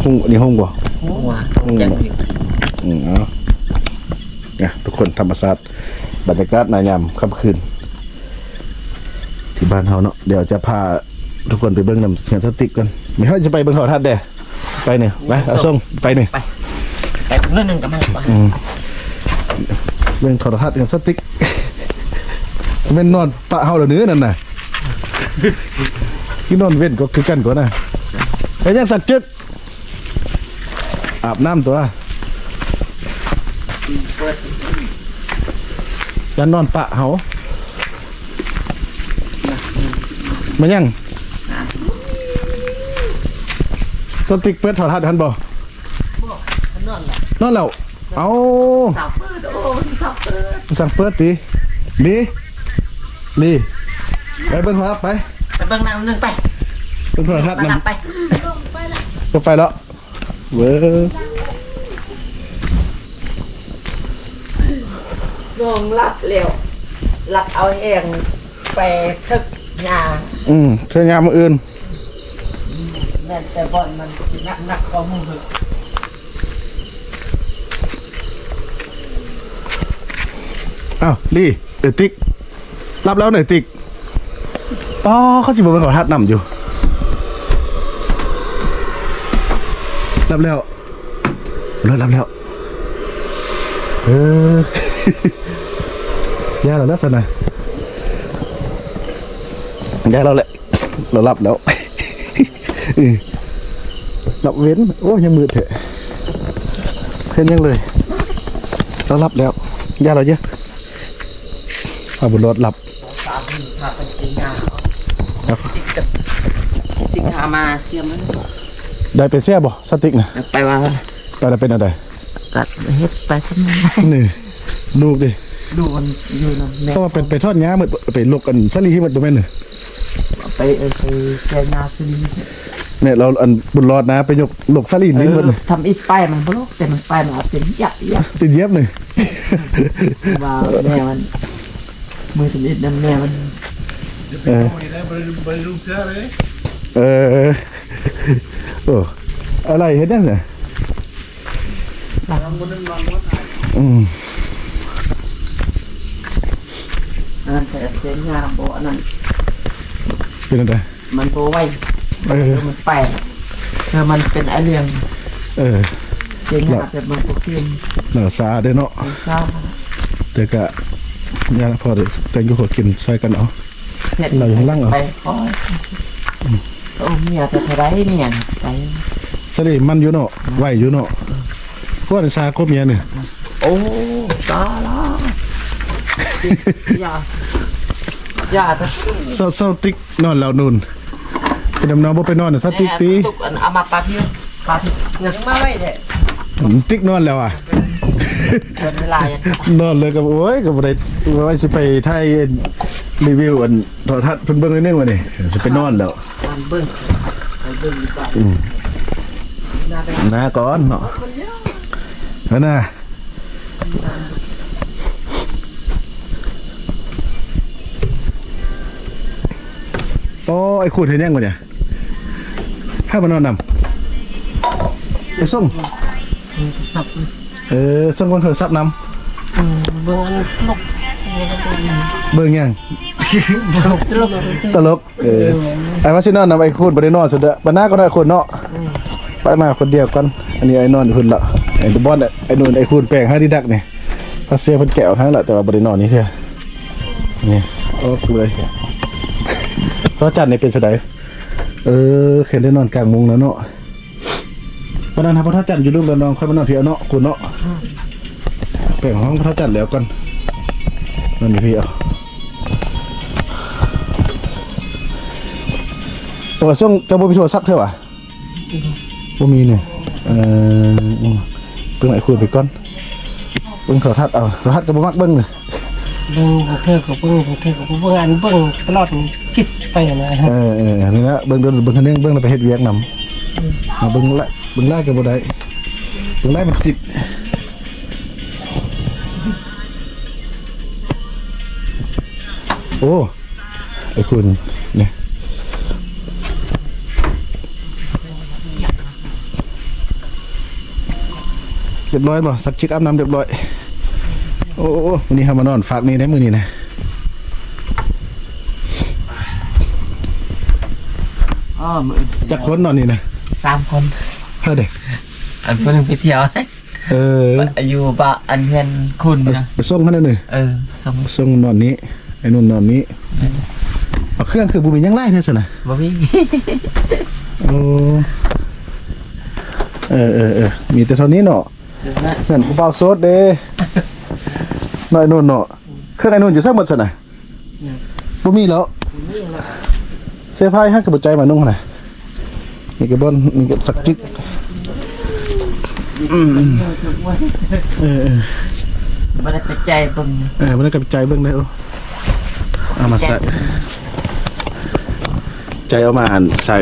ห้องนี่ห้องบ่หัวแจ้งอีกเอาเนี่ยทุกคนธรรมศาสตร์บรรยากาศนายามค่ำคืนที่บ้านเฮาเนาะเดี๋ยวจะพาทุกคนไปเบิ่งน้ำเสียงสติกกันไม่ค่อยจะไปเบิ่งโทรทัศน์เด้ไปเนี่ยไปเอาส่งไปเนี่ยไปเรื่องนึงกับมันเบิ่งโทรทัศน์กับสติกเป็นนอนปะเฮาเหลือเนื้อนั่นน่ะที่นอนเว้นก็คือกันก่อนนะไอ้ยังสักจึกอาบน้ำตัวจะนอนปะเฮามันยังสติกเปิดโทรทัศน์ทันบ่นอนแล้วเอาสั่งเปิดตีดีไปเบิ่งโทรทัศน์ไปเบิ่งน้ำนึงไปเบิ่งโทรทัศน์นำไปก็ไปแล้วเว้ยลงรับเร็วรับเอาเองไปทึกยาเทื่อยามมื้ออื่นแม่แต่บ่อนมันหนักก็มึงอ้าวลี่เดี๋ยวติ๊กรับแล้วหน่อยติ๊กอ๋อเขาสิบ่เป็นขอทัดนำอยู่รับแล้วรับแล้วย่าเราแล้วสินะย่าเราแหละเรารับแล้วรับเว้นโอ้ยังมืดเถอะเห็นยังเลยเรารับแล้วย่าเราเยอะเอาบนรถหลับติ๊กหามาเสียมันได้เป็นเสียบ่สติ๊กนะไปว่าไปได้เป็นอะไรกัดเฮ็ดไปสมัยนี่ลูกดิดูมันอยู่นะแม่ก็เป็นไปทอดง้ามันไปลกกันสลีที่มันตัวแม่นไปแกงนาสลีเนี่ยเราอันบุญรอดนะไปยกลกสลีนี่มันทำอีป้ายมันบล็อกแต่มันป้ายมันเป็นยับติดเย็บเลยว่าแม่มันมือถึงนิดน้ำแม่มันโอ้อะไรเห็นยังไงนั่นแต่เสียงานโบนั่นเป็นอะไรมันโบไว้มันแปลกมันเป็นไอเลี้ยงเสียงานแต่มันโบเทียมหน้าซาเด้เนาะแต่กะยาพอเดี๋ยวแต่งยูหัวกินใส่กันเอาเราอยู่ข้างล่างเอาโอ้เมียจะทำไรเนี่ยไปสลีมันอยู่เนาะไหวอยู่เนาะพวกซาโคเมียเนี่ยโอ้ตาละอย่าเศร้าติ๊กนอนแล้วนุ่นเป็นดำน้ำบ่ไปนอนเนี่ยเศร้าติ๊กตีตุกเอามาปาพี่เดี๋ยวมาไว้เลยติ๊กนอนแล้วอ่ะเวลานอนเลยกับโอ้ยกับอะไรว่าจะไปไทยรีวิวอันโทรทัศน์เพิ่นเบิ่งนิดนึงวะนี่จะไปนอนแล้วเบิ่งดีกว่าน้าก่อนเนาะนั่นน่ะโอ้ไอ้ขูดเห็นยังวะเนี่ยให้มานอนนำไอ้ส่งสับส่งคนเถอะซับน้ำเบิ่งนกเบิ่งยังตลกไอ้ว่าชินอนนำไอ้ขูดบริโนอนสุดอะบรรณาก็ได้คนเนาะไปมาคนเดียวกันอันนี้ไอ้นอนอยู่คนละไอ้บอลไอ้นุ่นไอ้ขูดแปลงให้ดิดักเนี่ยพอเสียเพิ่นแก้วทั้งละแต่ว่าบริโนอนนี่เท่านี่โอ้ดูเลยเพราะจันนี่เป็นสุดใดเข็นได้นอนกลางมุงแล้วเนาะวันนั้นพระท่าจันอยู่รูปแล้วน้องค่อยมานอนพี่เอาเนาะคุณเนาะแบ่งห้องพระท่าจันแล้วกันนั่นพี่เอาตัวช่วงจะบ่มีโทรศัพท์เท่าไหร่บ่มีเนี่ยเพิ่งไอ้คุยไปก่อนเพิ่งโทรทัศน์เอาโทรทัศน์ก็บ่มักเบิ่งเลยเบิ่งเธอกับเบิ่งอันเบิ่งตลอดคิดไปอย่างไรนี่นะเบิ่งคันนึงเบิ่งแล้วไปเฮ็ดเวียกนำมาเบิ่งไล่กันบ่ได้เบิ่งไล่มันติดโอ้ไอ้คุณเนี่ย เรียบร้อยบ่สักเช็คอัพน้ำเรียบร้อยโอ้วันนี้เฮามานอนฝากนี่ได้มื้อนี้นะ มือ จักคนนอนนี่นะ 3 คน เฮ้ยเด้ อันคนหนึงไปเที่ยว อายุปะอันเงินคุณนะ ไปส่งเขาหน่อย ส่ง นอนนี้ไอ้นุ่นนอนนี้เอาเครื่องคือบุมียังไล่เท่าสนะ บ่มี โอ้มีแต่เท่านี้เนาะเงินกูเปล่าโซดเด้หน่อยนุ่นเนาะเครื่องไอ้นุ่นอยู่สักหมดสนะบุมีแล้วเสื้อผ้าให้กระปุกใจมานุ่งนะมีกระบอนมีกระสักจิกบ่ได้ไปใจเบิ่ง มันได้กระปุกใจเบิ่งได้เอามาใส่ใจเอามาอ่านใส่